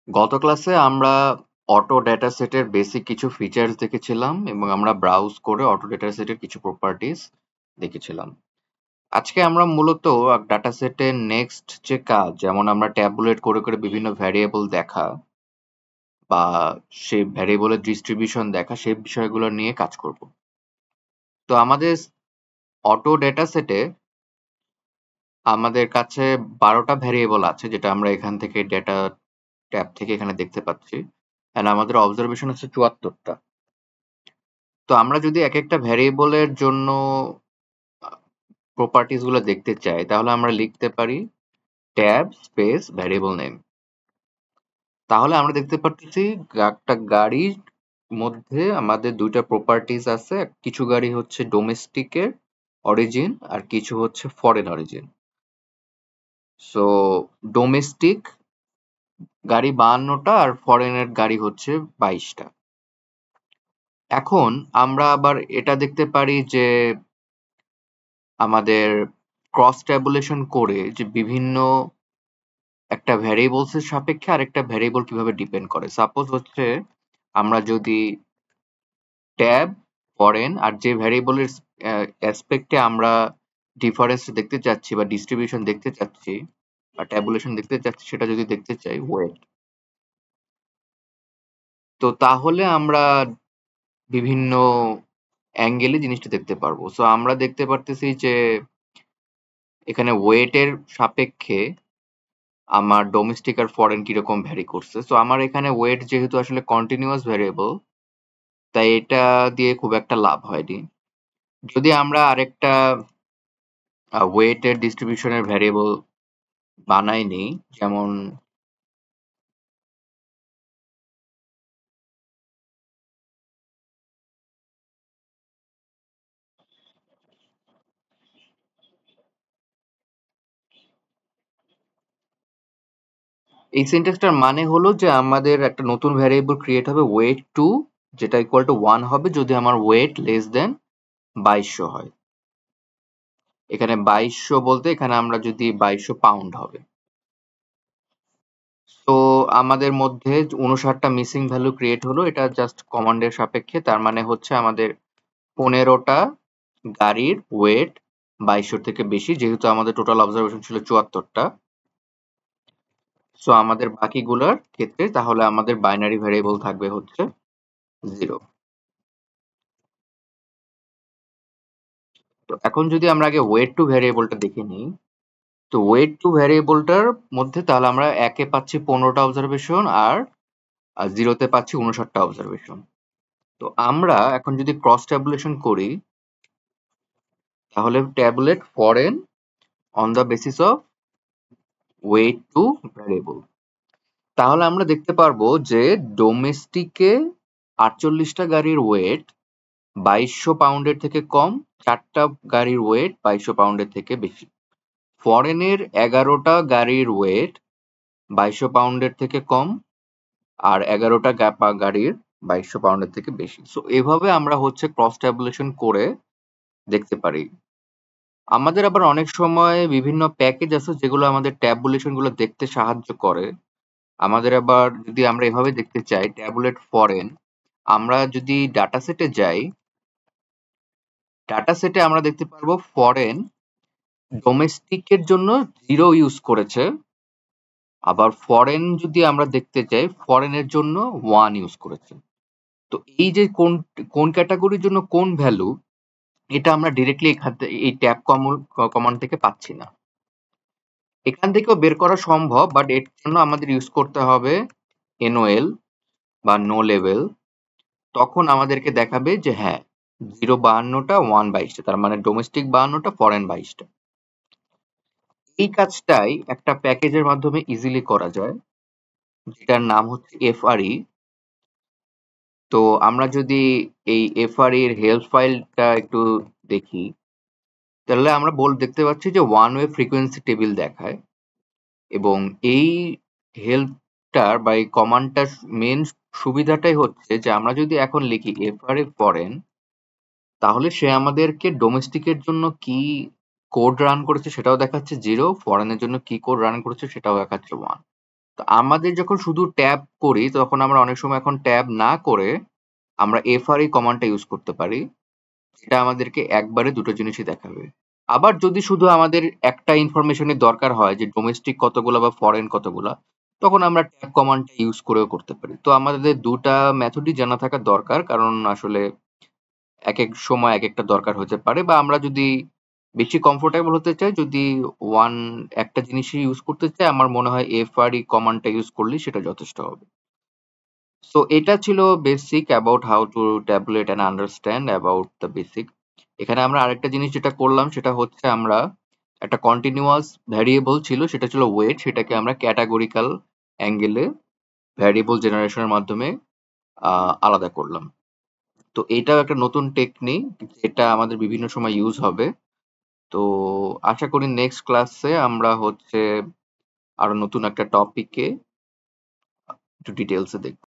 গত ক্লাসে আমরা অটো ডেটা সেটের বেসিক কিছু ফিচার্স দেখেছিলাম এবং আমরা ব্রাউজ করে অটো ডেটা সেটের কিছু প্রপার্টিজ দেখেছিলাম। আজকে আমরা মূলত ডাটা সেটের নেক্সট যে কাজ, যেমন আমরা ট্যাবুলেট করে করে বিভিন্ন ভ্যারিয়েবল দেখা বা সেই ভ্যারিয়েবলের ডিস্ট্রিবিউশন দেখা, সেই বিষয়গুলো নিয়ে কাজ করব। তো আমাদের অটো ডেটা সেটে আমাদের কাছে 12টা ভ্যারিয়েবল আছে, যেটা আমরা এখান থেকে ডেটা ট্যাব থেকে এখানে দেখতে পাচ্ছি। এন্ড আমাদের অবজারভেশন আছে 74টা। তো আমরা যদি এক একটা ভ্যারিয়েবলের জন্য প্রপার্টিজ গুলো দেখতে চাই, তাহলে আমরা লিখতে পারি ট্যাব স্পেস ভ্যারিয়েবল নেম। তাহলে আমরা দেখতে পাচ্ছি একটা গাড়ির মধ্যে আমাদের দুইটা প্রপার্টিজ আছে। কিছু গাড়ি হচ্ছে ডোমেস্টিকের অরিজিন আর কিছু হচ্ছে ফরেন অরিজিন। সো ডোমেস্টিক গাড়ি 52টা আর ফরেনের গাড়ি হচ্ছে 22টা। এখন আমরা আবার এটা দেখতে পারি যে আমাদের ক্রস ট্যাবুলেশন করে যে বিভিন্ন একটা ভ্যারিয়েবলস এর সাপেক্ষে আরেকটা ভ্যারিয়েবল কিভাবে ডিপেন্ড করে। সাপোজ হচ্ছে আমরা যদি ট্যাব ফরেন আর যে ভ্যারিয়েবলের অ্যাসপেক্টে আমরা ডিফারেন্স দেখতে চাচ্ছি বা ডিস্ট্রিবিউশন দেখতে চাচ্ছি বা ট্যাবুলেশন দেখতে চাচ্ছি, সেটা যদি দেখতে চাই ওয়েট, তো তাহলে আমরা বিভিন্ন অ্যাঙ্গেলে জিনিসটা দেখতে পারবো। সো আমরা দেখতে পারতেছি যে এখানে ওয়েটের সাপেক্ষে আমার ডোমেস্টিক আর ফরেন কিরকম ভ্যারি করছে। সো আমার এখানে ওয়েট যেহেতু আসলে কন্টিনিউয়াস ভ্যারিয়েবল, তাই এটা দিয়ে খুব একটা লাভ হয়নি। যদি আমরা আরেকটা ওয়েটের ডিস্ট্রিবিউশনের ভ্যারিয়েবল বানাই নিই, যেমন এই সিনট্যাক্সটার মানে হলো যে আমাদের একটা নতুন ভ্যারিয়েবল ক্রিয়েট হবে ওয়েট টু, যেটা ইকুয়াল টু 1 হবে যদি আমার ওয়েট লেস দেন 2200 হয়। এখানে 2200 বলতে এখানে আমরা যদি 2200 পাউন্ড হবে। তো আমাদের মধ্যে 59টা মিসিং ভ্যালু ক্রিয়েট হলো, এটা জাস্ট কমান্ডের সাপেক্ষে। তার মানে হচ্ছে আমাদের 15টা গাড়ির ওয়েট 2200 থেকে বেশি, যেহেতু আমাদের টোটাল অবজারভেশন ছিল 74টা। সো আমাদের বাকিগুলোর ক্ষেত্রে তাহলে আমাদের বাইনারি ভ্যারিয়েবল থাকবে হচ্ছে 0। তো এখন যদি আমরা আগে ওয়েট টু ভ্যারিয়েবলটা দেখে নিই, তো ওয়েট টু ভ্যারিয়েবলটার মধ্যে তাহলে আমরা একে পাচ্ছি 15টা অবজারভেশন আর 0তে পাচ্ছি 59টা অবজারভেশন। তো আমরা এখন যদি ক্রস ট্যাবুলেশন করি, তাহলে tabulate foreign on the basis of weight two variable, তাহলে আমরা দেখতে পারবো যে ডোমেস্টিকে 48টা গাড়ির ওয়েট 2200 পাউন্ডের থেকে কম, 4টা গাড়ির ওয়েট 2200 পাউন্ডের থেকে বেশি। ফরেনের 11টা গাড়ির ওয়েট 2200 পাউন্ডের থেকে কম আর 11টা গাড়ির 2200 পাউন্ডের থেকে বেশি। সো এভাবে আমরা হচ্ছে ক্রস ট্যাবুলেশন করে দেখতে পারি। আমাদের আবার অনেক সময় বিভিন্ন প্যাকেজ আছে যেগুলো আমাদের ট্যাবুলেশন গুলো দেখতে সাহায্য করে। আমাদের আবার যদি আমরা এভাবে দেখতে চাই ট্যাবুলেট ফরেন, আমরা যদি ডাটা সেটে যাই, ডাটা সেটে আমরা দেখতে পারবো ফরেন ডোমেস্টিকের জন্য 0 ইউজ করেছে, আবার ফরেন যদি আমরা দেখতে চাই ফরেনের জন্য 1 ইউজ করেছে। তো এই যে কোন কোন ক্যাটাগরির জন্য কোন ভ্যালু, এটা আমরা ডিরেক্টলি এই ট্যাব কমান্ড থেকে পাচ্ছি না। এখান থেকেও বের করা সম্ভব, বাট এর জন্য আমাদের ইউজ করতে হবে NOL বা নো লেভেল। তখন আমাদেরকে দেখাবে যে হ্যাঁ, 0 52টা 1 22টা, তার মানে ডোমেস্টিক 52টা ফরেন 22টা। এই কাজটাই একটা প্যাকেজের মাধ্যমে ইজিলি করা যায়, যেটার নাম হচ্ছে FRE। তো আমরা যদি এই FRE এর হেল্প ফাইলটা একটু দেখি, তাহলে আমরা দেখতে পাচ্ছি যে ওয়ান ওয়ে ফ্রিকোয়েন্সি টেবিল দেখায়। এবং এই হেল্পটার বা এই কমান্ডটার মেন সুবিধাটাই হচ্ছে যে আমরা যদি এখন লিখি FRE ফরেন, তাহলে সে আমাদেরকে ডোমেস্টিকের জন্য কি কোড রান করেছে সেটাও দেখাচ্ছে 0, ফরেনের জন্য কি কোড রান করেছে সেটাও দেখাচ্ছে 1। তো আমাদের যখন শুধু ট্যাব করি তখন আমরা অনেক সময় এখন ট্যাব না করে আমরা FRE কমান্ডটা ইউজ করতে পারি, যেটা আমাদেরকে একবারে দুটো জিনিসই দেখাবে। আবার যদি শুধু আমাদের একটা ইনফরমেশনের দরকার হয় যে ডোমেস্টিক কতগুলা বা ফরেন কতগুলা, তখন আমরা ট্যাব কমান্ডটা ইউজ করেও করতে পারি। তো আমাদের দুটা মেথডই জানা থাকা দরকার, কারণ আসলে এক এক সময় এক একটা দরকার হতে পারে, বা আমরা যদি বেশি কমফোর্টেবল হতে চাই, যদি একটা জিনিসই ইউজ করতে চাই, আমার মনে হয় FRE কমান্ডটা ইউজ করলেই সেটা যথেষ্ট হবে। সো এটা ছিল basic about how to tabulate and understand about the basic. এখানে আমরা আরেকটা জিনিস যেটা করলাম সেটা হচ্ছে আমরা একটা কন্টিনিউয়াস ভ্যারিয়েবল ছিল, সেটা ছিল ওয়েট, সেটাকে আমরা ক্যাটাগরিক্যাল অ্যাঙ্গেলে ভ্যারিয়েবল জেনারেশনের মাধ্যমে আলাদা করলাম। তো এটাও একটা নতুন টেকনিক যেটা আমাদের বিভিন্ন সময় ইউজ হবে। তো আশা করি নেক্সট ক্লাসে আমরা হচ্ছে আরো নতুন একটা টপিকে একটু ডিটেলসে দেখব।